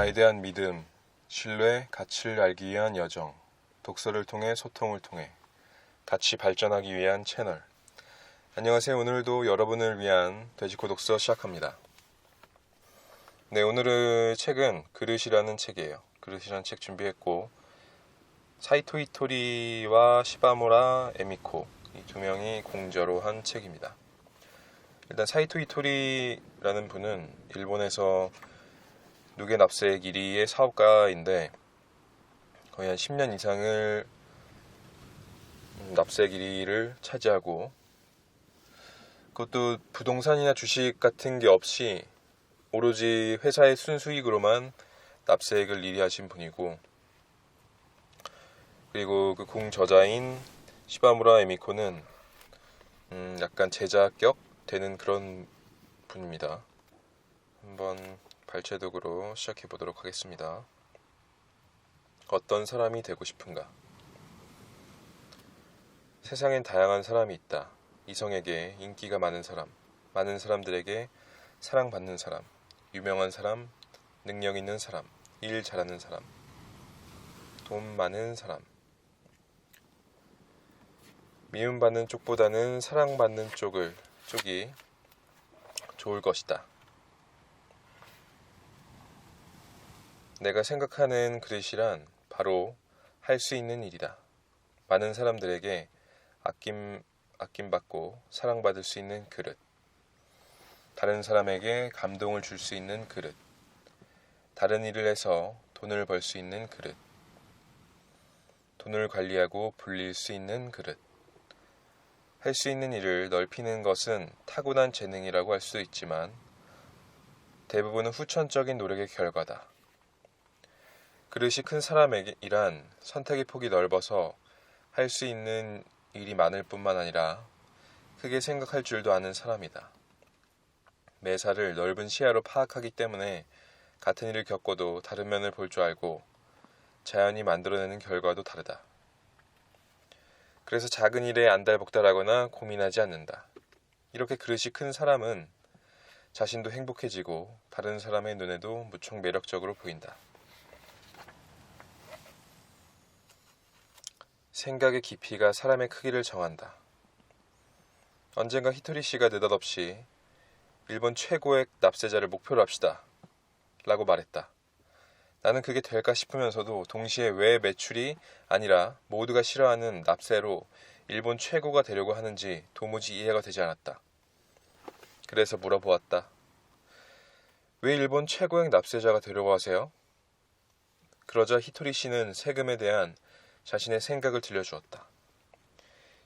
나에 대한 믿음, 신뢰, 가치를 알기 위한 여정, 독서를 통해 소통을 통해 같이 발전하기 위한 채널. 안녕하세요. 오늘도 여러분을 위한 돼지코 독서 시작합니다. 네, 오늘의 책은 그릇이라는 책이에요. 그릇이라는 책 준비했고, 사이토 이토리와 시바무라 에미코, 이 두 명이 공저로 한 책입니다. 일단 사이토 이토리라는 분은 일본에서 누게 납세 기리의 사업가인데 거의 한 10년 이상을 납세 기리를 차지하고, 그것도 부동산이나 주식 같은 게 없이 오로지 회사의 순수익으로만 납세액을 일의하신 분이고, 그리고 그 공저자인 시바무라 에미코는 약간 제자격 되는 그런 분입니다. 한번 발췌독으로 시작해 보도록 하겠습니다. 어떤 사람이 되고 싶은가? 세상엔 다양한 사람이 있다. 이성에게 인기가 많은 사람, 많은 사람들에게 사랑받는 사람, 유명한 사람, 능력 있는 사람, 일 잘하는 사람, 돈 많은 사람. 미움받는 쪽보다는 사랑받는 쪽이 좋을 것이다. 내가 생각하는 그릇이란 바로 할 수 있는 일이다. 많은 사람들에게 아낌받고 사랑받을 수 있는 그릇. 다른 사람에게 감동을 줄 수 있는 그릇. 다른 일을 해서 돈을 벌 수 있는 그릇. 돈을 관리하고 불릴 수 있는 그릇. 할 수 있는 일을 넓히는 것은 타고난 재능이라고 할 수 있지만 대부분은 후천적인 노력의 결과다. 그릇이 큰 사람이란 선택의 폭이 넓어서 할 수 있는 일이 많을 뿐만 아니라 크게 생각할 줄도 아는 사람이다. 매사를 넓은 시야로 파악하기 때문에 같은 일을 겪어도 다른 면을 볼 줄 알고 자연히 만들어내는 결과도 다르다. 그래서 작은 일에 안달복달하거나 고민하지 않는다. 이렇게 그릇이 큰 사람은 자신도 행복해지고 다른 사람의 눈에도 무척 매력적으로 보인다. 생각의 깊이가 사람의 크기를 정한다. 언젠가 히토리 씨가 느닷없이 일본 최고의 납세자를 목표로 합시다 라고 말했다. 나는 그게 될까 싶으면서도 동시에 왜 매출이 아니라 모두가 싫어하는 납세로 일본 최고가 되려고 하는지 도무지 이해가 되지 않았다. 그래서 물어보았다. 왜 일본 최고의 납세자가 되려고 하세요? 그러자 히토리 씨는 세금에 대한 자신의 생각을 들려주었다.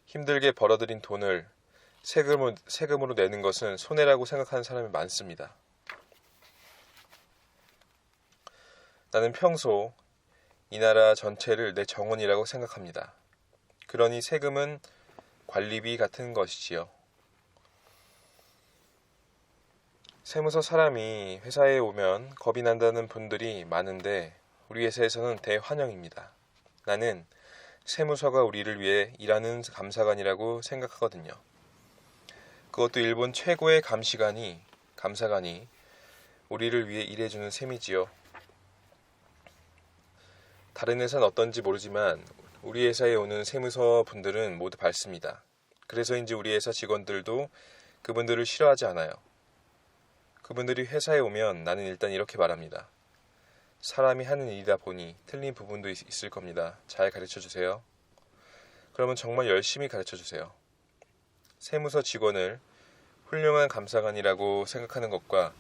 힘들게 벌어들인 돈을 세금으로 내는 것은 손해라고 생각하는 사람이 많습니다. 나는 평소 이 나라 전체를 내 정원이라고 생각합니다. 그러니 세금은 관리비 같은 것이지요. 세무서 사람이 회사에 오면 겁이 난다는 분들이 많은데 우리 회사에서는 대환영입니다. 나는 세무서가 우리를 위해 일하는 감사관이라고 생각하거든요. 그것도 일본 최고의 감사관이 우리를 위해 일해주는 셈이지요. 다른 회사는 어떤지 모르지만 우리 회사에 오는 세무서 분들은 모두 밝습니다. 그래서인지 우리 회사 직원들도 그분들을 싫어하지 않아요. 그분들이 회사에 오면 나는 일단 이렇게 말합니다. 사람이 하는 일이다 보니 틀린 부분도 있을 겁니다. 잘 가르쳐주세요. 그러면 정말 열심히 가르쳐주세요. 세무서 직원을 훌륭한 감사관이라고 생각하는 것과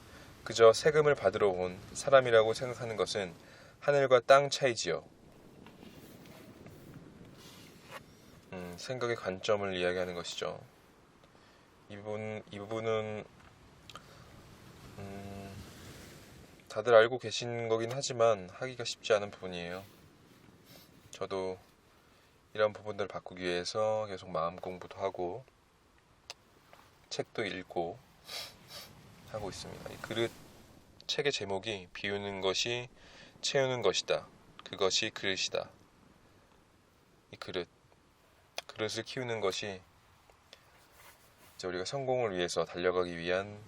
그저 세금을 받으러 온 사람이라고 생각하는 것은 하늘과 땅 차이지요. 생각의 관점을 이야기하는 것이죠. 이 부분은 다들 알고 계신 거긴 하지만 하기가 쉽지 않은 부분이에요. 저도 이런 부분들을 바꾸기 위해서 계속 마음 공부도 하고 책도 읽고 하고 있습니다. 이 책의 제목이 비우는 것이 채우는 것이다. 그것이 그릇이다. 이 그릇을 키우는 것이 이제 우리가 성공을 위해서 달려가기 위한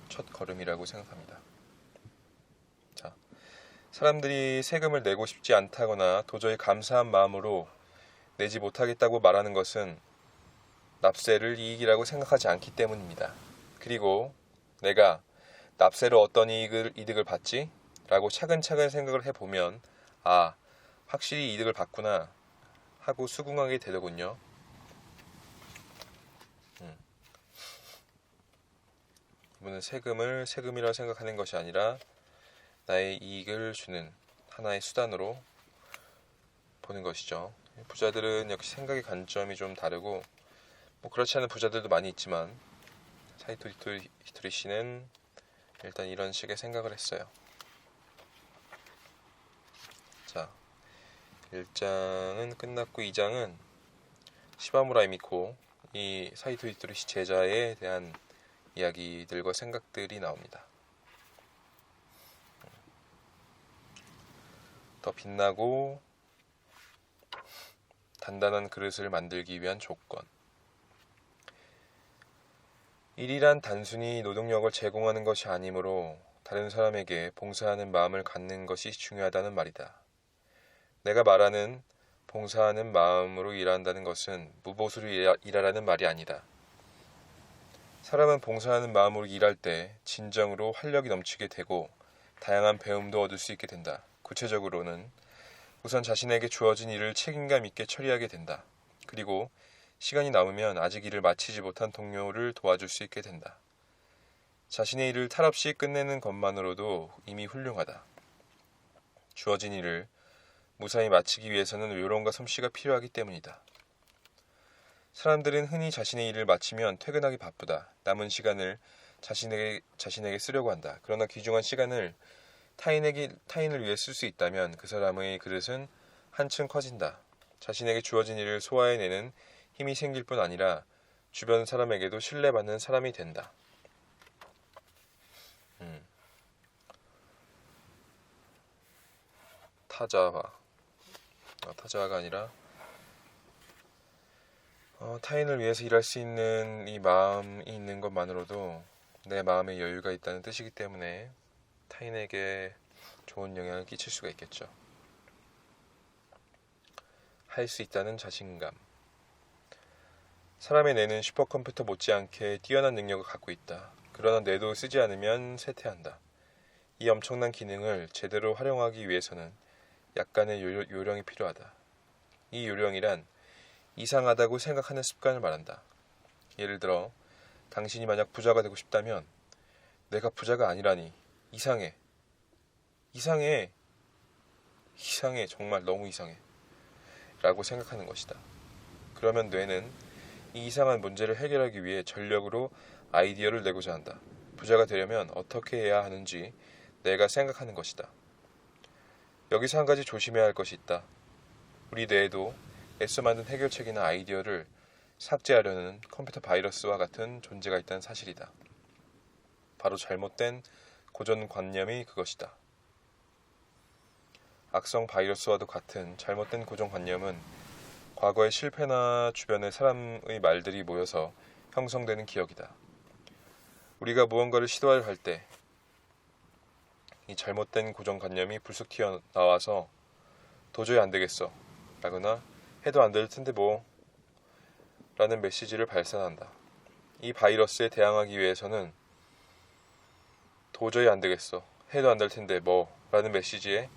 첫 걸음이라고 생각합니다. 자, 사람들이 세금을 내고 싶지 않다거나 도저히 감사한 마음으로 내지 못하겠다고 말하는 것은 납세를 이익이라고 생각하지 않기 때문입니다. 그리고 내가 납세로 어떤 이득을 받지? 라고 차근차근 생각을 해보면 확실히 이득을 받구나 하고 수긍하게 되더군요. 이분은 세금을 세금이라 생각하는 것이 아니라 나의 이익을 주는 하나의 수단으로 보는 것이죠. 부자들은 역시 생각의 관점이 좀 다르고 그렇지 않은 부자들도 많이 있지만 사이토 히토리 씨는 일단 이런 식의 생각을 했어요. 자, 1장은 끝났고 2장은 시바무라 이미코 이 사이토 히토리 씨 제자에 대한 이야기들과 생각들이 나옵니다. 더 빛나고 단단한 그릇을 만들기 위한 조건. 일이란 단순히 노동력을 제공하는 것이 아니므로 다른 사람에게 봉사하는 마음을 갖는 것이 중요하다는 말이다. 내가 말하는 봉사하는 마음으로 일한다는 것은 무보수로 일하라는 말이 아니다. 사람은 봉사하는 마음으로 일할 때 진정으로 활력이 넘치게 되고 다양한 배움도 얻을 수 있게 된다. 구체적으로는 우선 자신에게 주어진 일을 책임감 있게 처리하게 된다. 그리고 시간이 남으면 아직 일을 마치지 못한 동료를 도와줄 수 있게 된다. 자신의 일을 탈 없이 끝내는 것만으로도 이미 훌륭하다. 주어진 일을 무사히 마치기 위해서는 요령과 솜씨가 필요하기 때문이다. 사람들은 흔히 자신의 일을 마치면 퇴근하기 바쁘다. 남은 시간을 자신에게 쓰려고 한다. 그러나 귀중한 시간을 타인을 위해 쓸 수 있다면 그 사람의 그릇은 한층 커진다. 자신에게 주어진 일을 소화해내는 힘이 생길 뿐 아니라 주변 사람에게도 신뢰받는 사람이 된다. 타자화가 아니라 타인을 위해서 일할 수 있는 이 마음이 있는 것만으로도 내 마음에 여유가 있다는 뜻이기 때문에 타인에게 좋은 영향을 끼칠 수가 있겠죠. 할 수 있다는 자신감. 사람의 뇌는 슈퍼컴퓨터 못지않게 뛰어난 능력을 갖고 있다. 그러나 뇌도 쓰지 않으면 쇠퇴한다. 이 엄청난 기능을 제대로 활용하기 위해서는 약간의 요령이 필요하다. 이 요령이란 이상하다고 생각하는 습관을 말한다. 예를 들어 당신이 만약 부자가 되고 싶다면 내가 부자가 아니라니 이상해 정말 너무 이상해 라고 생각하는 것이다. 그러면 뇌는 이 이상한 문제를 해결하기 위해 전력으로 아이디어를 내고자 한다. 부자가 되려면 어떻게 해야 하는지 내가 생각하는 것이다. 여기서 한 가지 조심해야 할 것이 있다. 우리 뇌에도 애써 만든 해결책이나 아이디어를 삭제하려는 컴퓨터 바이러스와 같은 존재가 있다는 사실이다. 바로 잘못된 고정관념이 그것이다. 악성 바이러스와도 같은 잘못된 고정관념은 과거의 실패나 주변의 사람의 말들이 모여서 형성되는 기억이다. 우리가 무언가를 시도할 때 이 잘못된 고정관념이 불쑥 튀어나와서 도저히 안 되겠어 라거나 해도 안 될 텐데 뭐 라는 메시지를 발산한다. 이 바이러스에 대항하기 위해서는 도저히 안 되겠어 해도 안 될 텐데 뭐 라는 메시지에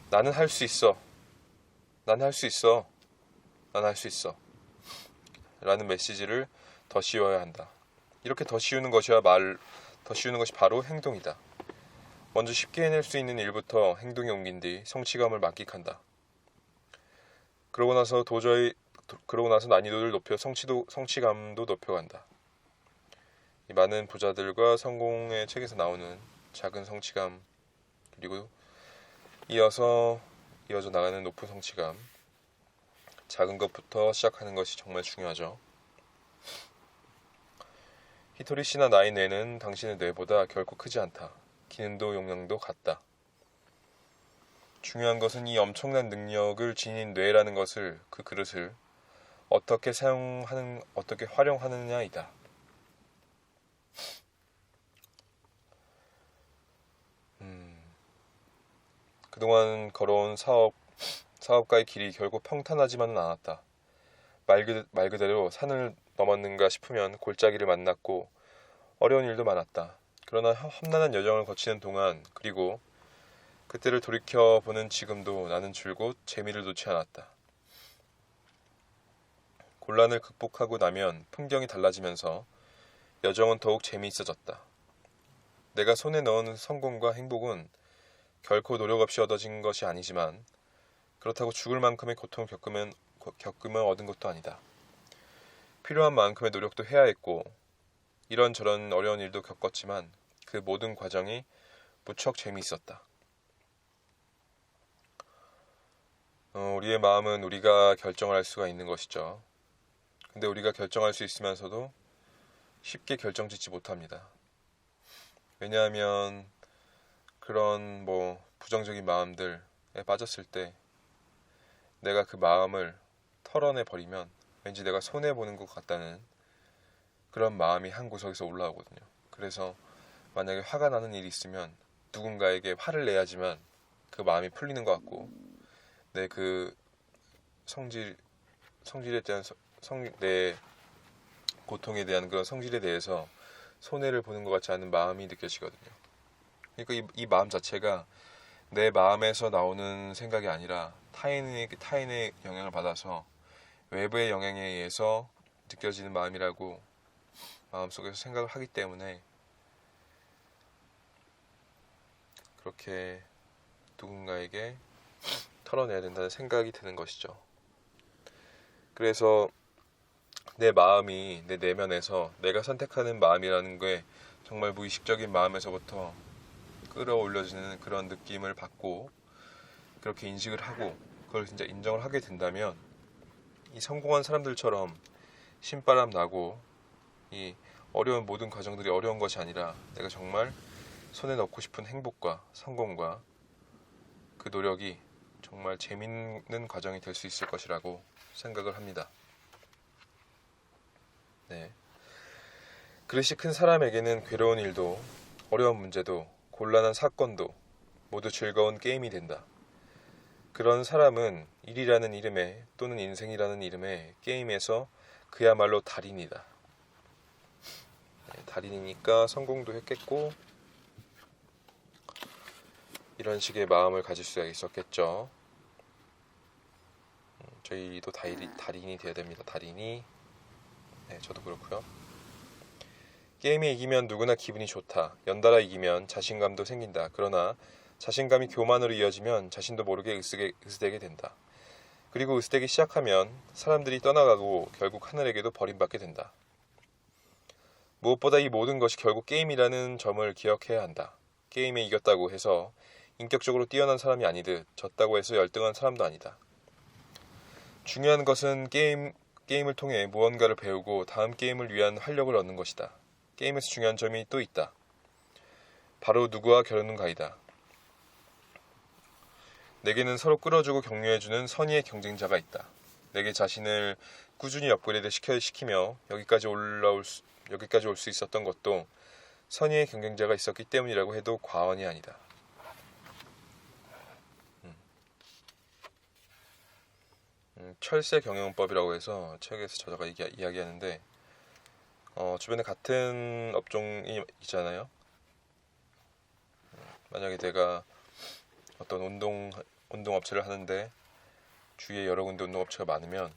나는 할 수 있어 난 할 수 있어 난 할 수 있어 라는 메시지를 더 씌워야 한다. 이렇게 더 씌우는 것이 바로 행동이다. 먼저 쉽게 해낼 수 있는 일부터 행동에 옮긴 뒤 성취감을 만끽한다. 그러고 나서 난이도를 높여 성취감도 높여간다. 이 많은 부자들과 성공의 책에서 나오는 작은 성취감 그리고 이어져 나가는 높은 성취감, 작은 것부터 시작하는 것이 정말 중요하죠. 히토리 씨나 나의 뇌는 당신의 뇌보다 결코 크지 않다. 기능도 용량도 같다. 중요한 것은 이 엄청난 능력을 지닌 뇌라는 것을, 그 그릇을 어떻게 활용하느냐이다. 그동안 걸어온 사업가의 길이 결국 평탄하지만은 않았다. 말 그대로 산을 넘었는가 싶으면 골짜기를 만났고 어려운 일도 많았다. 그러나 험난한 여정을 거치는 동안, 그리고 그때를 돌이켜보는 지금도 나는 줄곧 재미를 놓지 않았다. 곤란을 극복하고 나면 풍경이 달라지면서 여정은 더욱 재미있어졌다. 내가 손에 넣은 성공과 행복은 결코 노력 없이 얻어진 것이 아니지만, 그렇다고 죽을 만큼의 고통을 겪으면 얻은 것도 아니다. 필요한 만큼의 노력도 해야 했고 이런저런 어려운 일도 겪었지만 그 모든 과정이 무척 재미있었다. 우리의 마음은 우리가 결정을 할 수가 있는 것이죠. 근데 우리가 결정할 수 있으면서도 쉽게 결정짓지 못합니다. 왜냐하면 그런 부정적인 마음들에 빠졌을 때 내가 그 마음을 털어내 버리면 왠지 내가 손해보는 것 같다는 그런 마음이 한 구석에서 올라오거든요. 그래서 만약에 화가 나는 일이 있으면 누군가에게 화를 내야지만 그 마음이 풀리는 것 같고, 내 그 성질에 대한 내 고통에 대한 그런 성질에 대해서 손해를 보는 것 같지 않은 마음이 느껴지거든요. 그러니까 이 마음 자체가 내 마음에서 나오는 생각이 아니라 타인의 영향을 받아서 외부의 영향에 의해서 느껴지는 마음이라고 마음속에서 생각을 하기 때문에 그렇게 누군가에게 털어내야 된다는 생각이 드는 것이죠. 그래서 내 마음이 내 내면에서 내가 선택하는 마음이라는 게 정말 무의식적인 마음에서부터 끌어올려지는 그런 느낌을 받고 그렇게 인식을 하고 그걸 진짜 인정을 하게 된다면, 이 성공한 사람들처럼 신바람 나고 이 어려운 모든 과정들이 어려운 것이 아니라 내가 정말 손에 넣고 싶은 행복과 성공과 그 노력이 정말 재밌는 과정이 될 수 있을 것이라고 생각을 합니다. 네. 그릇이 큰 사람에게는 괴로운 일도 어려운 문제도 곤란한 사건도 모두 즐거운 게임이 된다. 그런 사람은 일이라는 이름의 또는 인생이라는 이름의 게임에서 그야말로 달인이다. 네, 달인이니까 성공도 했겠고 이런 식의 마음을 가질 수가 있었겠죠. 저희도 달인이 되어야 됩니다. 달인이. 네, 저도 그렇고요. 게임에 이기면 누구나 기분이 좋다. 연달아 이기면 자신감도 생긴다. 그러나 자신감이 교만으로 이어지면 자신도 모르게 으스대게 된다. 그리고 으스대기 시작하면 사람들이 떠나가고 결국 하늘에게도 버림받게 된다. 무엇보다 이 모든 것이 결국 게임이라는 점을 기억해야 한다. 게임에 이겼다고 해서 인격적으로 뛰어난 사람이 아니듯 졌다고 해서 열등한 사람도 아니다. 중요한 것은 게임을 통해 무언가를 배우고 다음 게임을 위한 활력을 얻는 것이다. 게임에서 중요한 점이 또 있다. 바로 누구와 겨루는가이다. 내게는 서로 끌어주고 격려해주는 선의의 경쟁자가 있다. 내게 자신을 꾸준히 업그레이드 시키며 여기까지 올 수 있었던 것도 선의의 경쟁자가 있었기 때문이라고 해도 과언이 아니다. 철새 경영법이라고 해서 책에서 저자가 이야기하는데, 주변에 같은 업종이 있잖아요. 만약에 내가 어떤 운동업체를 하는데 주위에 여러 군데 운동업체가 많으면,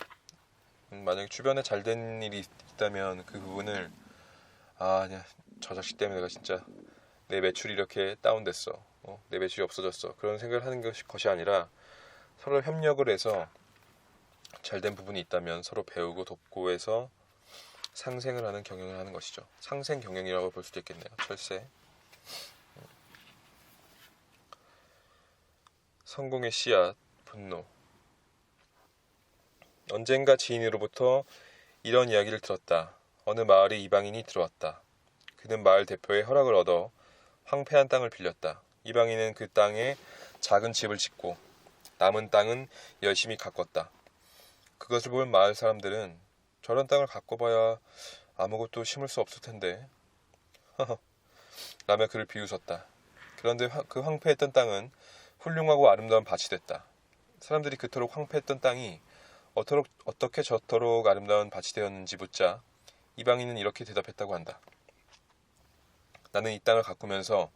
만약에 주변에 잘 된 일이 있다면 그 부분을 그냥 저 자식 때문에 내가 진짜 내 매출이 이렇게 다운됐어, 내 매출이 없어졌어, 그런 생각을 하는 것이 아니라 서로 협력을 해서 잘된 부분이 있다면 서로 배우고 돕고 해서 상생을 하는 경영을 하는 것이죠. 상생 경영이라고 볼 수도 있겠네요. 철새. 성공의 씨앗, 분노. 언젠가 지인으로부터 이런 이야기를 들었다. 어느 마을에 이방인이 들어왔다. 그는 마을 대표의 허락을 얻어 황폐한 땅을 빌렸다. 이방인은 그 땅에 작은 집을 짓고 남은 땅은 열심히 가꿨다. 그것을 본 마을 사람들은 저런 땅을 가꿔봐야 아무것도 심을 수 없을 텐데 라며 그를 비웃었다. 그런데 그 황폐했던 땅은 훌륭하고 아름다운 밭이 됐다. 사람들이 그토록 황폐했던 땅이 어떻게 저토록 아름다운 밭이 되었는지 묻자 이방인은 이렇게 대답했다고 한다. 나는 이 땅을 가꾸면서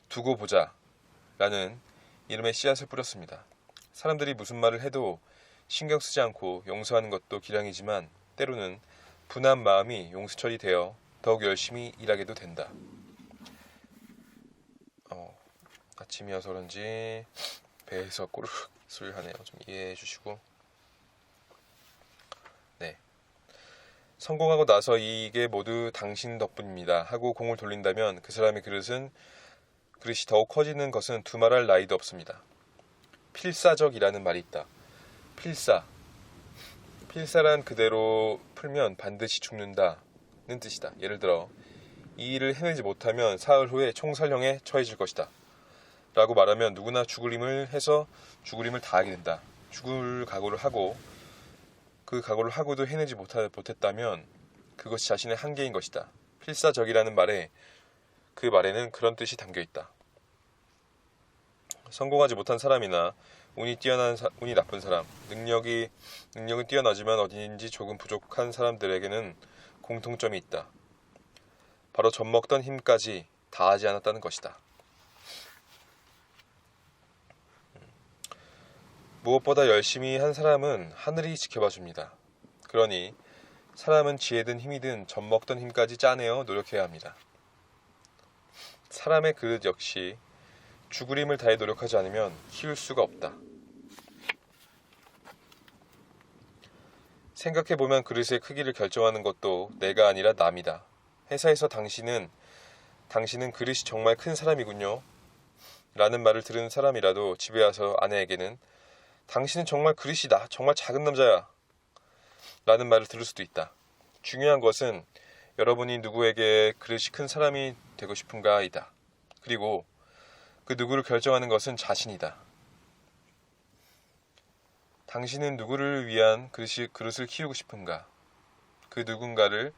두고 보자 라는 이름의 씨앗을 뿌렸습니다. 사람들이 무슨 말을 해도 신경 쓰지 않고 용서하는 것도 기량이지만 때로는 분한 마음이 용수철이 되어 더욱 열심히 일하게도 된다. 아침이어서 그런지 배에서 꼬르륵 소리를 하네요. 좀 이해해 주시고. 네. 성공하고 나서 이게 모두 당신 덕분입니다 하고 공을 돌린다면 그 사람의 그릇이 더욱 커지는 것은 두말할 나위도 없습니다. 필사적이라는 말이 있다. 필사란 그대로 풀면 반드시 죽는다는 뜻이다. 예를 들어 이 일을 해내지 못하면 사흘 후에 총살형에 처해질 것이다 라고 말하면 누구나 죽을 힘을 해서 죽을 힘을 다하게 된다. 죽을 각오를 하고 그 각오를 하고도 해내지 못했다면 그것이 자신의 한계인 것이다. 필사적이라는 그 말에는 그런 뜻이 담겨있다. 성공하지 못한 사람이나 운이 나쁜 사람, 능력은 뛰어나지만 어딘지 조금 부족한 사람들에게는 공통점이 있다. 바로 젖먹던 힘까지 다하지 않았다는 것이다. 무엇보다 열심히 한 사람은 하늘이 지켜봐줍니다. 그러니 사람은 지혜든 힘이든 젖먹던 힘까지 짜내어 노력해야 합니다. 사람의 그릇 역시 죽을 힘을 다해 노력하지 않으면 키울 수가 없다. 생각해보면 그릇의 크기를 결정하는 것도 내가 아니라 남이다. 회사에서 당신은 그릇이 정말 큰 사람이군요 라는 말을 들은 사람이라도 집에 와서 아내에게는 당신은 정말 그릇이다. 정말 작은 남자야 라는 말을 들을 수도 있다. 중요한 것은 여러분이 누구에게 그릇이 큰 사람이 되고 싶은가이다. 그리고 그 누구를 결정하는 것은 자신이다. 당신은 누구를 위한 그릇을 키우고 싶은가? 그 누군가를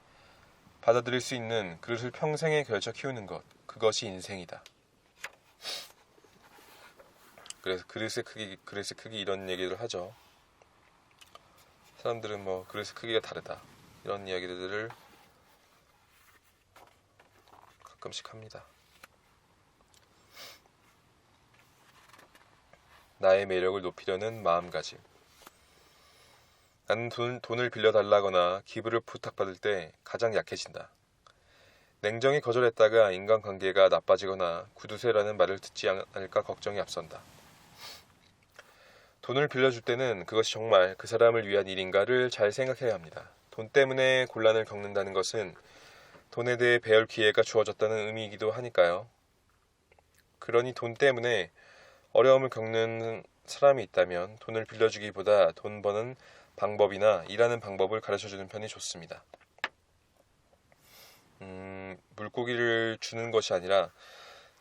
받아들일 수 있는 그릇을 평생에 걸쳐 키우는 것, 그것이 인생이다. 그래서 그릇의 크기 이런 얘기를 하죠. 사람들은 그릇의 크기가 다르다 이런 이야기들을 가끔씩 합니다. 나의 매력을 높이려는 마음가짐. 나는 돈을 빌려달라거나 기부를 부탁받을 때 가장 약해진다. 냉정히 거절했다가 인간관계가 나빠지거나 구두쇠라는 말을 듣지 않을까 걱정이 앞선다. 돈을 빌려줄 때는 그것이 정말 그 사람을 위한 일인가를 잘 생각해야 합니다. 돈 때문에 곤란을 겪는다는 것은 돈에 대해 배울 기회가 주어졌다는 의미이기도 하니까요. 그러니 돈 때문에 어려움을 겪는 사람이 있다면 돈을 빌려주기보다 돈 버는 방법이나 일하는 방법을 가르쳐주는 편이 좋습니다. 물고기를 주는 것이 아니라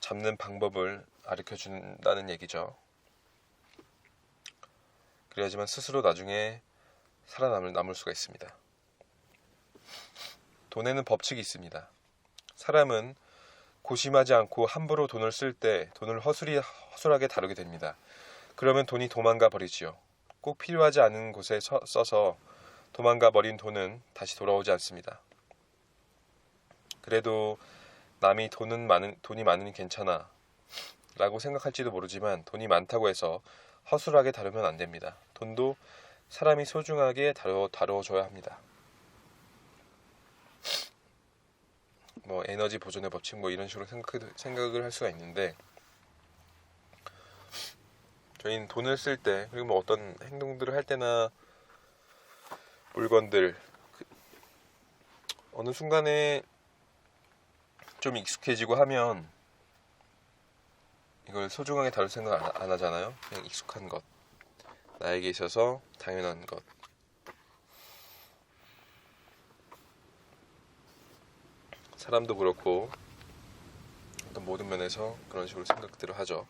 잡는 방법을 가르쳐준다는 얘기죠. 그래야지만 스스로 나중에 살아남을 수가 있습니다. 돈에는 법칙이 있습니다. 사람은 고심하지 않고 함부로 돈을 쓸 때 돈을 허술하게 다루게 됩니다. 그러면 돈이 도망가 버리지요. 꼭 필요하지 않은 곳에 써서 도망가 버린 돈은 다시 돌아오지 않습니다. 그래도 남이 돈이 많으니 괜찮아 라고 생각할지도 모르지만 돈이 많다고 해서 허술하게 다루면 안 됩니다. 돈도 사람이 소중하게 다뤄줘야 합니다. 에너지 보존의 법칙 이런 식으로 생각을 할 수가 있는데 저희는 돈을 쓸 때 그리고 어떤 행동들을 할 때나 물건들 어느 순간에 좀 익숙해지고 하면 이걸 소중하게 다룰 생각 안 하잖아요. 그냥 익숙한 것, 나에게 있어서 당연한 것. 사람도 그렇고 어떤 모든 면에서 그런 식으로 생각들을 하죠.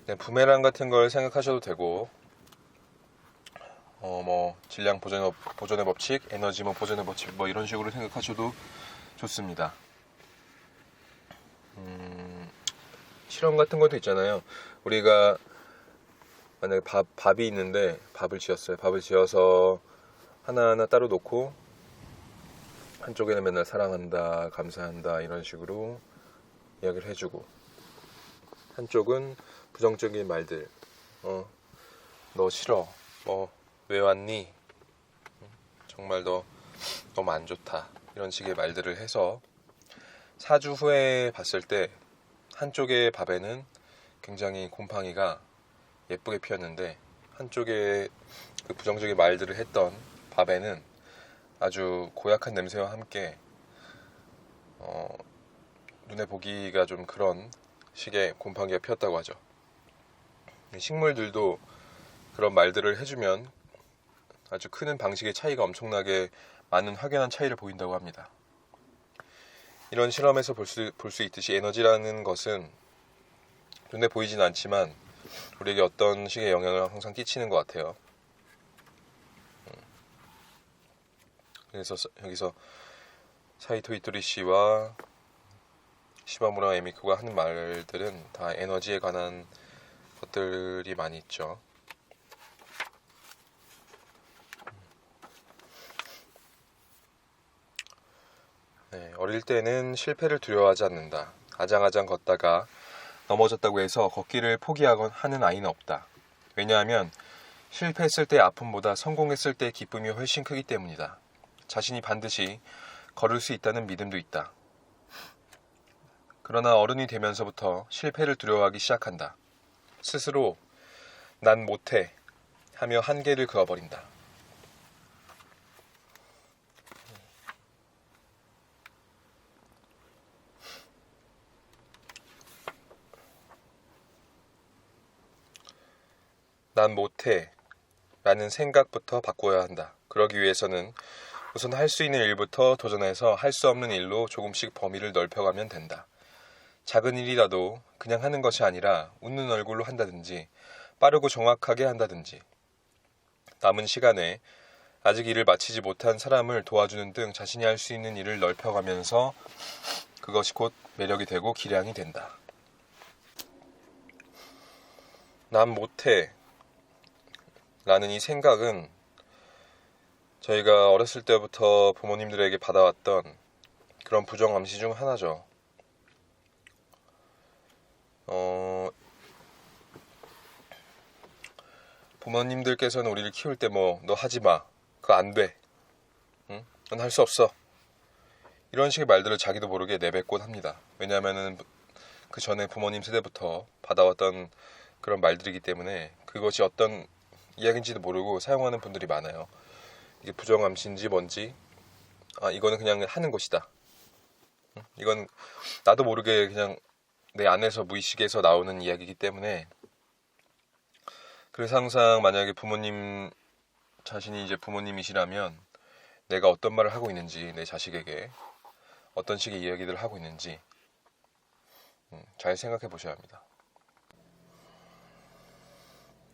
그냥 부메랑 같은 걸 생각하셔도 되고 질량 보존의 법칙, 에너지 보존의 법칙 이런 식으로 생각하셔도 좋습니다. 실험 같은 것도 있잖아요. 우리가 만약에 밥이 있는데 밥을 지었어요. 밥을 지어서 하나하나 따로 놓고 한쪽에는 맨날 사랑한다, 감사한다 이런 식으로 이야기를 해주고, 한쪽은 부정적인 말들, 너 싫어, 왜 왔니, 정말 너 너무 안 좋다, 이런 식의 말들을 해서 4주 후에 봤을 때 한쪽의 밥에는 굉장히 곰팡이가 예쁘게 피었는데, 한쪽에 그 부정적인 말들을 했던 밥에는 아주 고약한 냄새와 함께 눈에 보기가 좀 그런 식의 곰팡이가 피었다고 하죠. 식물들도 그런 말들을 해주면 아주 크는 방식의 차이가 엄청나게 많은 확연한 차이를 보인다고 합니다. 이런 실험에서 볼 수 있듯이 에너지라는 것은 눈에 보이진 않지만 우리에게 어떤 식의 영향을 항상 끼치는 것 같아요. 그래서 여기서 사이토 이토리 씨와 시바무라 에미코가 하는 말들은 다 에너지에 관한 것들이 많이 있죠. 네, 어릴 때는 실패를 두려워하지 않는다. 아장아장 걷다가 넘어졌다고 해서 걷기를 포기하는 아이는 없다. 왜냐하면 실패했을 때의 아픔보다 성공했을 때의 기쁨이 훨씬 크기 때문이다. 자신이 반드시 걸을 수 있다는 믿음도 있다. 그러나 어른이 되면서부터 실패를 두려워하기 시작한다. 스스로 난 못해 하며 한계를 그어버린다. 난 못해 라는 생각부터 바꿔야 한다. 그러기 위해서는 우선 할 수 있는 일부터 도전해서 할 수 없는 일로 조금씩 범위를 넓혀가면 된다. 작은 일이라도 그냥 하는 것이 아니라 웃는 얼굴로 한다든지 빠르고 정확하게 한다든지 남은 시간에 아직 일을 마치지 못한 사람을 도와주는 등 자신이 할 수 있는 일을 넓혀가면서 그것이 곧 매력이 되고 기량이 된다. 난 못해 라는 이 생각은 저희가 어렸을 때부터 부모님들에게 받아왔던 그런 부정암시 중 하나죠. 부모님들께서는 우리를 키울 때 너 하지마, 그거 안돼, 응? 넌 할 수 없어, 이런 식의 말들을 자기도 모르게 내뱉곤 합니다. 왜냐하면 그 전에 부모님 세대부터 받아왔던 그런 말들이기 때문에 그것이 어떤 이야기인지도 모르고 사용하는 분들이 많아요. 이게 부정암시인지 뭔지, 이거는 그냥 하는 것이다, 응? 이건 나도 모르게 그냥 내 안에서 무의식에서 나오는 이야기이기 때문에, 그래서 항상 만약에 부모님 자신이 이제 부모님이시라면 내가 어떤 말을 하고 있는지, 내 자식에게 어떤 식의 이야기들을 하고 있는지 잘 생각해 보셔야 합니다.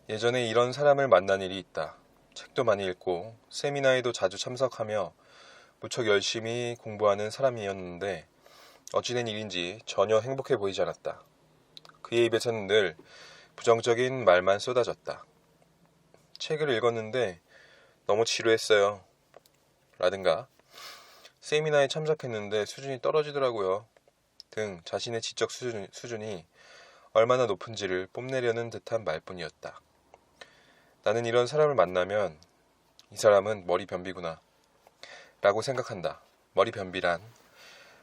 예전에 이런 사람을 만난 일이 있다. 책도 많이 읽고 세미나에도 자주 참석하며 무척 열심히 공부하는 사람이었는데 어찌된 일인지 전혀 행복해 보이지 않았다. 그의 입에서는 늘 부정적인 말만 쏟아졌다. 책을 읽었는데 너무 지루했어요, 라든가 세미나에 참석했는데 수준이 떨어지더라고요 등 자신의 지적 수준이 얼마나 높은지를 뽐내려는 듯한 말뿐이었다. 나는 이런 사람을 만나면 이 사람은 머리 변비구나 라고 생각한다. 머리 변비란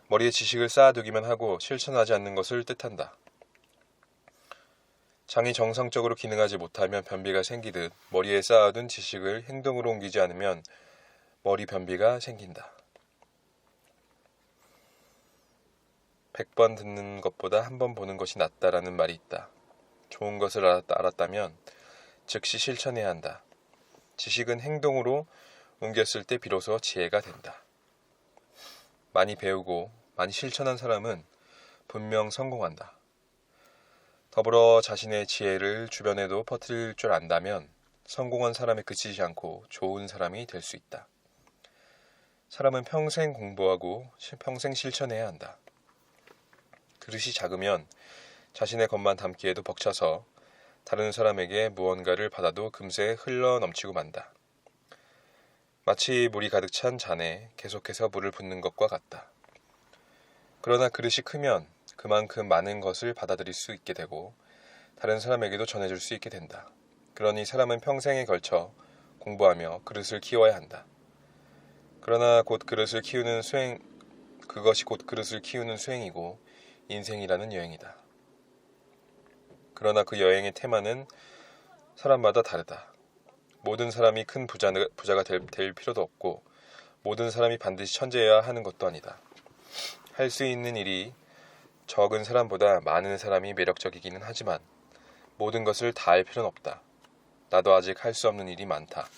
머리에 지식을 쌓아두기만 하고 실천하지 않는 것을 뜻한다. 장이 정상적으로 기능하지 못하면 변비가 생기듯 머리에 쌓아둔 지식을 행동으로 옮기지 않으면 머리 변비가 생긴다. 100번 듣는 것보다 한 번 보는 것이 낫다라는 말이 있다. 좋은 것을 알았다면 즉시 실천해야 한다. 지식은 행동으로 옮겼을 때 비로소 지혜가 된다. 많이 배우고 많이 실천한 사람은 분명 성공한다. 더불어 자신의 지혜를 주변에도 퍼뜨릴 줄 안다면 성공한 사람에 그치지 않고 좋은 사람이 될 수 있다. 사람은 평생 공부하고 평생 실천해야 한다. 그릇이 작으면 자신의 것만 담기에도 벅차서 다른 사람에게 무언가를 받아도 금세 흘러 넘치고 만다. 마치 물이 가득 찬 잔에 계속해서 물을 붓는 것과 같다. 그러나 그릇이 크면 그만큼 많은 것을 받아들일 수 있게 되고 다른 사람에게도 전해줄 수 있게 된다. 그러니 사람은 평생에 걸쳐 공부하며 그릇을 키워야 한다. 그러나 그것이 곧 그릇을 키우는 수행이고 인생이라는 여행이다. 그러나 그 여행의 테마는 사람마다 다르다. 모든 사람이 큰 부자가 될 필요도 없고 모든 사람이 반드시 천재여야 하는 것도 아니다. 할 수 있는 일이 적은 사람보다 많은 사람이 매력적이기는 하지만 모든 것을 다 할 필요는 없다. 나도 아직 할 수 없는 일이 많다.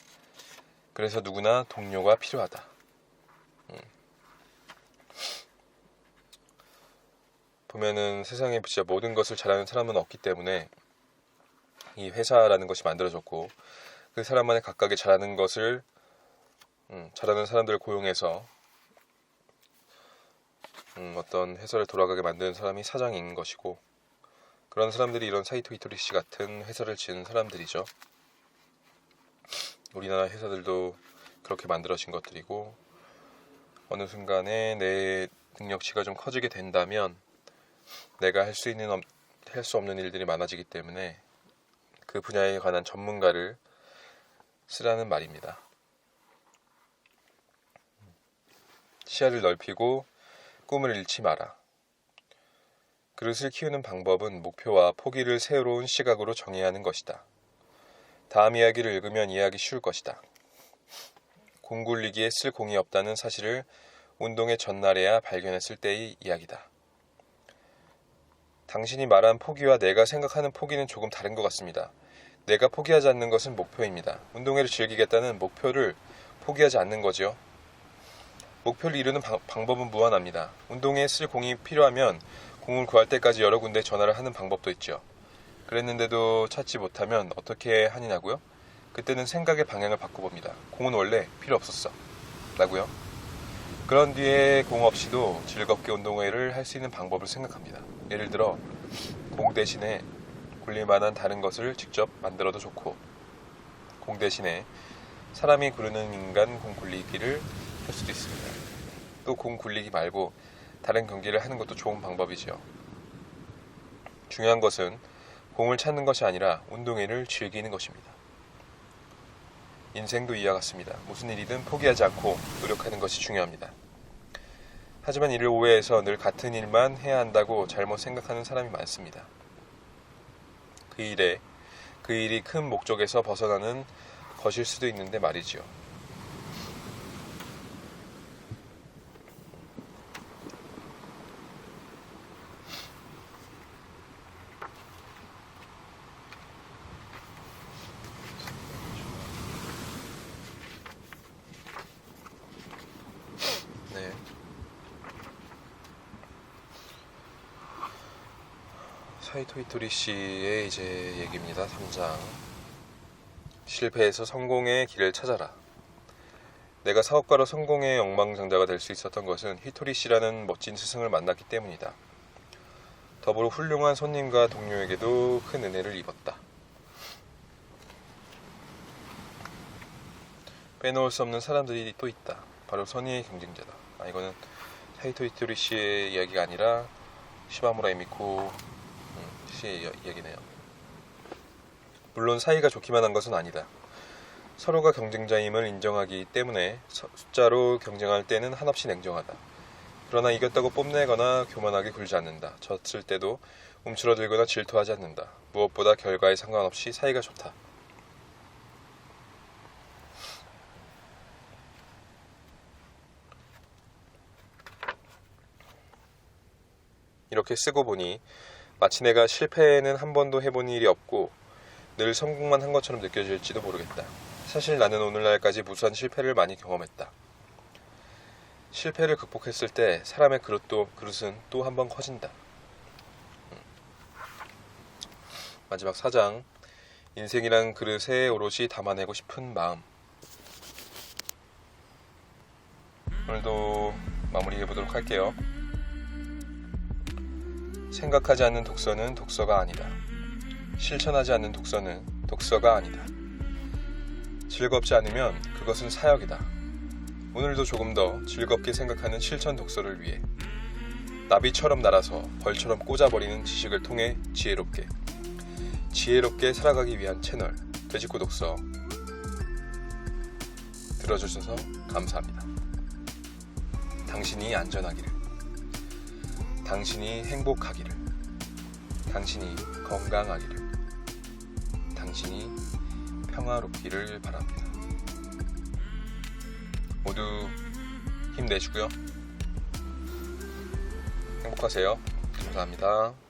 그래서 누구나 동료가 필요하다. 보면은 세상에 진짜 모든 것을 잘하는 사람은 없기 때문에 이 회사라는 것이 만들어졌고 그 사람만의 각각의 잘하는 것을 잘하는 사람들을 고용해서 어떤 회사를 돌아가게 만드는 사람이 사장인 것이고 그런 사람들이 이런 사이토 히토리씨 같은 회사를 지은 사람들이죠. 우리나라 회사들도 그렇게 만들어진 것들이고 어느 순간에 내 능력치가 좀 커지게 된다면 내가 할 수 없는 일들이 많아지기 때문에 그 분야에 관한 전문가를 쓰라는 말입니다. 시야를 넓히고 꿈을 잃지 마라. 그릇을 키우는 방법은 목표와 포기를 새로운 시각으로 정해야 하는 것이다. 다음 이야기를 읽으면 이해하기 쉬울 것이다. 공 굴리기에 쓸 공이 없다는 사실을 운동의 전날에야 발견했을 때의 이야기다. 당신이 말한 포기와 내가 생각하는 포기는 조금 다른 것 같습니다. 내가 포기하지 않는 것은 목표입니다. 운동회를 즐기겠다는 목표를 포기하지 않는 거죠. 목표를 이루는 방법은 무한합니다. 운동회에 쓸 공이 필요하면 공을 구할 때까지 여러 군데 전화를 하는 방법도 있죠. 그랬는데도 찾지 못하면 어떻게 하느냐고요? 그때는 생각의 방향을 바꿔봅니다. 공은 원래 필요 없었어 라고요. 그런 뒤에 공 없이도 즐겁게 운동회를 할 수 있는 방법을 생각합니다. 예를 들어 공 대신에 굴릴 만한 다른 것을 직접 만들어도 좋고 공 대신에 사람이 구르는 인간 공 굴리기를 할 수도 있습니다. 또 공 굴리기 말고 다른 경기를 하는 것도 좋은 방법이죠. 중요한 것은 공을 찾는 것이 아니라 운동회를 즐기는 것입니다. 인생도 이와 같습니다. 무슨 일이든 포기하지 않고 노력하는 것이 중요합니다. 하지만 이를 오해해서 늘 같은 일만 해야 한다고 잘못 생각하는 사람이 많습니다. 그 일이 큰 목적에서 벗어나는 것일 수도 있는데 말이지요. 네. 사이토 히토리씨의 이제 얘기입니다. 3장. 실패해서 성공의 길을 찾아라. 내가 사업가로 성공의 억만장자가 될 수 있었던 것은 히토리씨라는 멋진 스승을 만났기 때문이다. 더불어 훌륭한 손님과 동료에게도 큰 은혜를 입었다. 빼놓을 수 없는 사람들이 또 있다. 바로 선의의 경쟁자다. 이거는 사이토 히토리씨의 이야기가 아니라 시바무라 에미코 씨의 이야기네요. 물론 사이가 좋기만 한 것은 아니다. 서로가 경쟁자임을 인정하기 때문에 숫자로 경쟁할 때는 한없이 냉정하다. 그러나 이겼다고 뽐내거나 교만하게 굴지 않는다. 졌을 때도 움츠러들거나 질투하지 않는다. 무엇보다 결과에 상관없이 사이가 좋다. 이렇게 쓰고 보니 마치 내가 실패는 한 번도 해본 일이 없고 늘 성공만 한 것처럼 느껴질지도 모르겠다. 사실 나는 오늘날까지 무수한 실패를 많이 경험했다. 실패를 극복했을 때 사람의 그릇은 또 한 번 커진다. 마지막 4장. 인생이란 그릇에 오롯이 담아내고 싶은 마음. 오늘도 마무리해보도록 할게요. 생각하지 않는 독서는 독서가 아니다. 실천하지 않는 독서는 독서가 아니다. 즐겁지 않으면 그것은 사역이다. 오늘도 조금 더 즐겁게 생각하는 실천 독서를 위해 나비처럼 날아서 벌처럼 꽂아버리는 지식을 통해 지혜롭게 살아가기 위한 채널 돼지코 독서 들어주셔서 감사합니다. 당신이 안전하기를, 당신이 행복하기를, 당신이 건강하기를, 당신이 평화롭기를 바랍니다. 모두 힘내시고요. 행복하세요. 감사합니다.